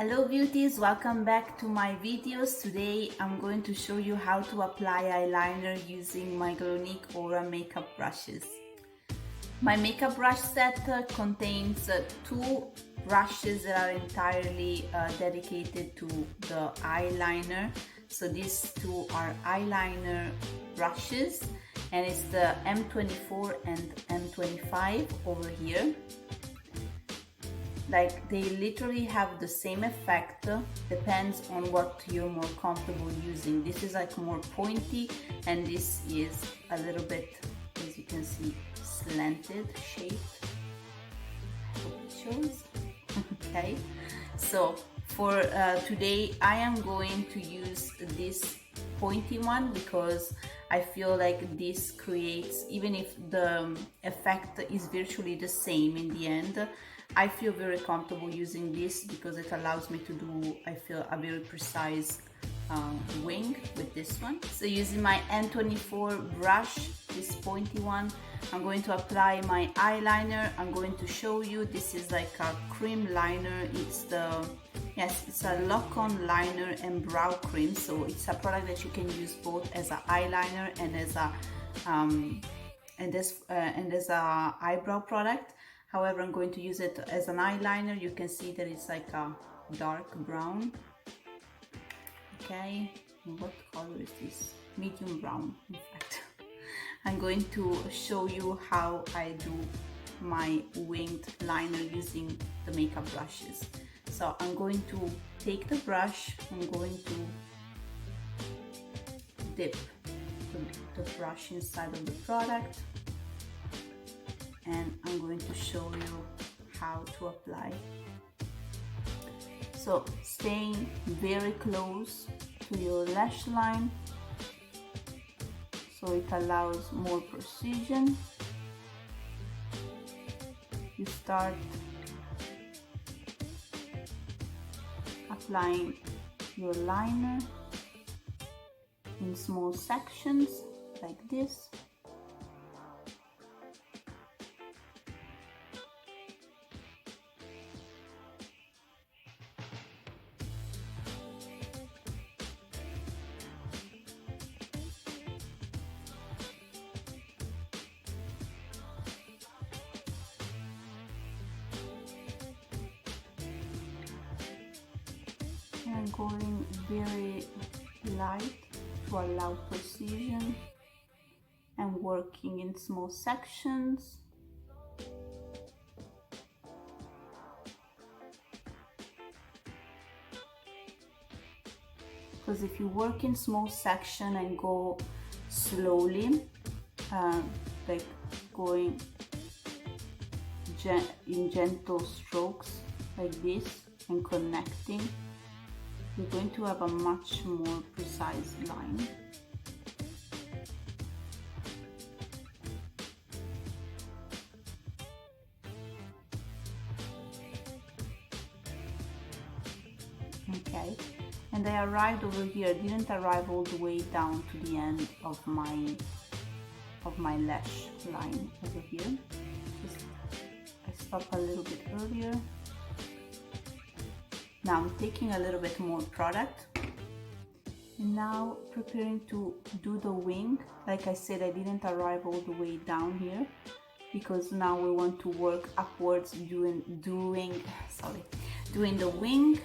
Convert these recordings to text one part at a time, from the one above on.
Hello beauties, welcome back to my videos. Today I'm going to show you how to apply eyeliner using my Glownique Aura makeup brushes. My makeup brush set contains two brushes that are entirely dedicated to the eyeliner. So these two are eyeliner brushes and it's the M24 and M25 over here. Like they literally have the same effect, depends on what you're more comfortable using. This is like more pointy and this is a little bit, as you can see, slanted shaped. I hope it shows. Okay, so for today I am going to use this pointy one because I feel like this creates, even if the effect is virtually the same in the end, I feel very comfortable using this because it allows me to do, I feel, a very precise wing with this one. So using my M24 brush, this pointy one, I'm going to apply my eyeliner. I'm going to show you, this is like a cream liner. It's it's a lock-on liner and brow cream. So it's a product that you can use both as an eyeliner and as a eyebrow product. However, I'm going to use it as an eyeliner. You can see that it's like a dark brown. Okay, and what color is this? Medium brown, in fact. I'm going to show you how I do my winged liner using the makeup brushes. So I'm going to take the brush, I'm going to dip the brush inside of the product, and I'm going to show you how to apply. So staying very close to your lash line so it allows more precision. You start applying your liner in small sections like this. And going very light to allow precision and working in small sections. Because if you work in small section and go slowly, like going in gentle strokes like this and connecting, you're going to have a much more precise line. Okay, and I arrived over here. I didn't arrive all the way down to the end of my lash line over here. I stopped a little bit earlier. Now I'm taking a little bit more product and now preparing to do the wing. Like I said, I didn't arrive all the way down here because now we want to work upwards doing the wing.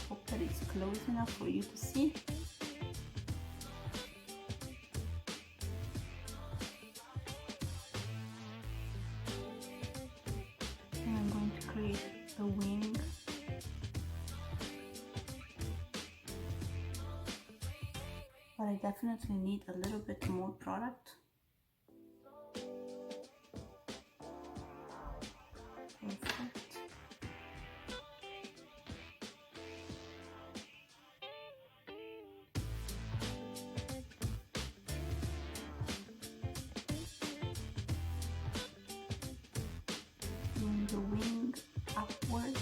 Hope that it's close enough for you to see. And I'm going to create the wing. But I definitely need a little bit more product. Perfect. Doing the wing upwards.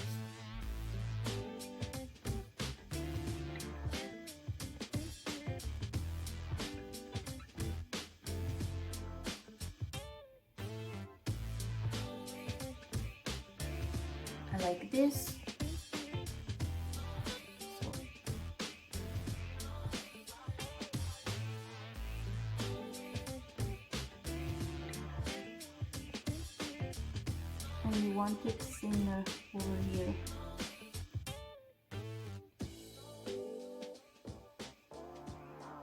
Like this. want it thinner over here.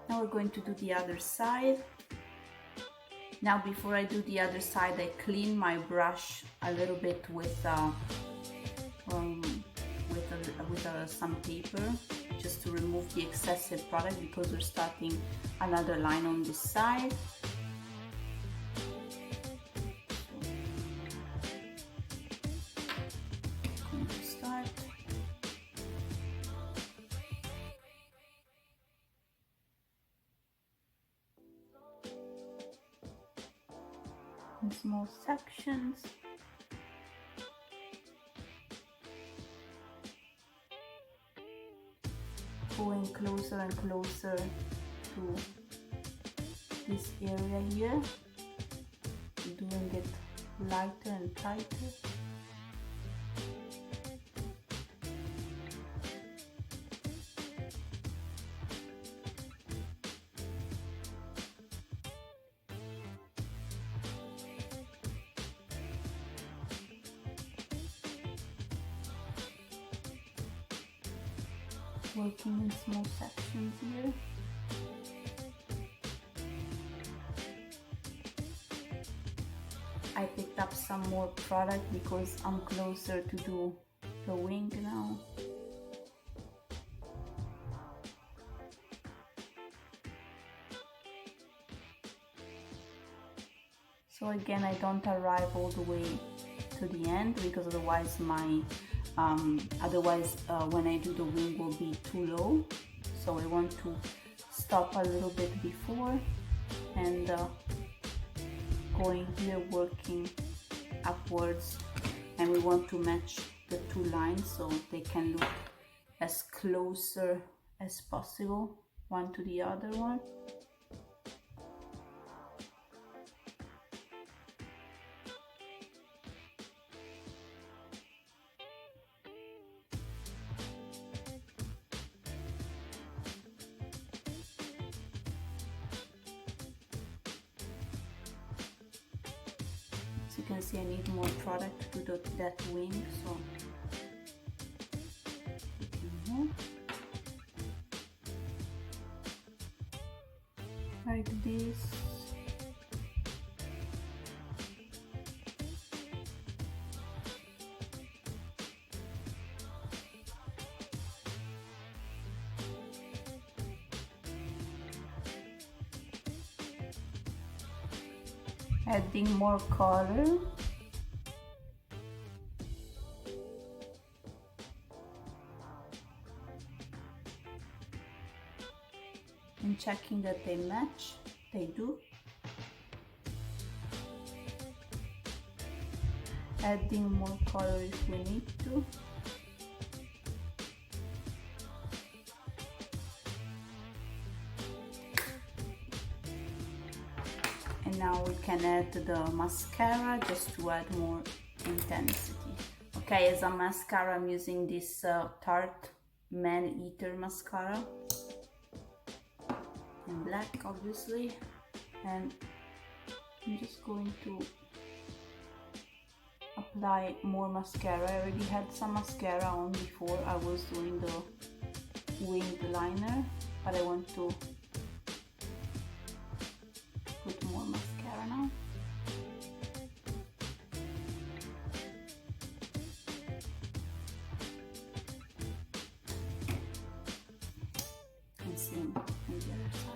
Now we're going to do the other side. Now before I do the other side, I clean my brush a little bit with some paper, just to remove the excessive product, because we're starting another line on this side. So, going to start. In small sections. Going closer and closer to this area here, doing it lighter and tighter. Working in small sections here. I picked up some more product because I'm closer to do the wing now. So again, I don't arrive all the way to the end, because otherwise when I do the wing will be too low. So I want to stop a little bit before and going here, working upwards, and we want to match the two lines so they can look as closer as possible one to the other one. You can see I need more product to do that wing, so like this. Adding more color. And checking that they match. They do. Adding more color if we need to. And now we can add the mascara just to add more intensity. Okay, as a mascara I'm using this Tarte Man Eater mascara in black, obviously, and I'm just going to apply more mascara. I already had some mascara on before I was doing the winged liner, but I want to put more mascara now. And same on the other side.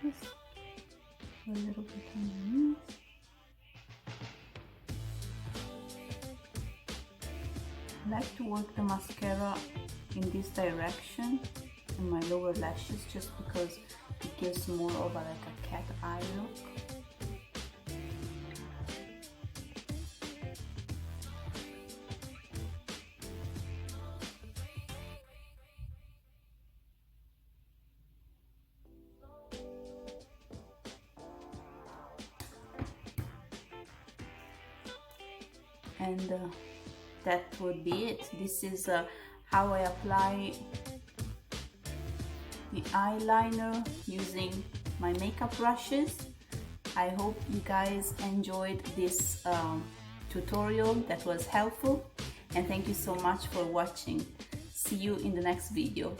This a little bit underneath. I like to work the mascara in this direction in my lower lashes, just because it gives more of like a cat eye look. and that would be it. This is how I apply the eyeliner using my makeup brushes. I hope you guys enjoyed this tutorial that was helpful, and thank you so much for watching. See you in the next video.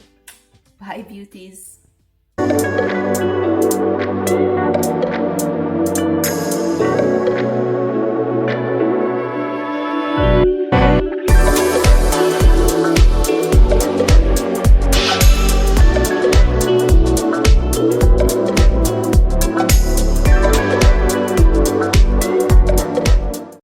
Bye beauties.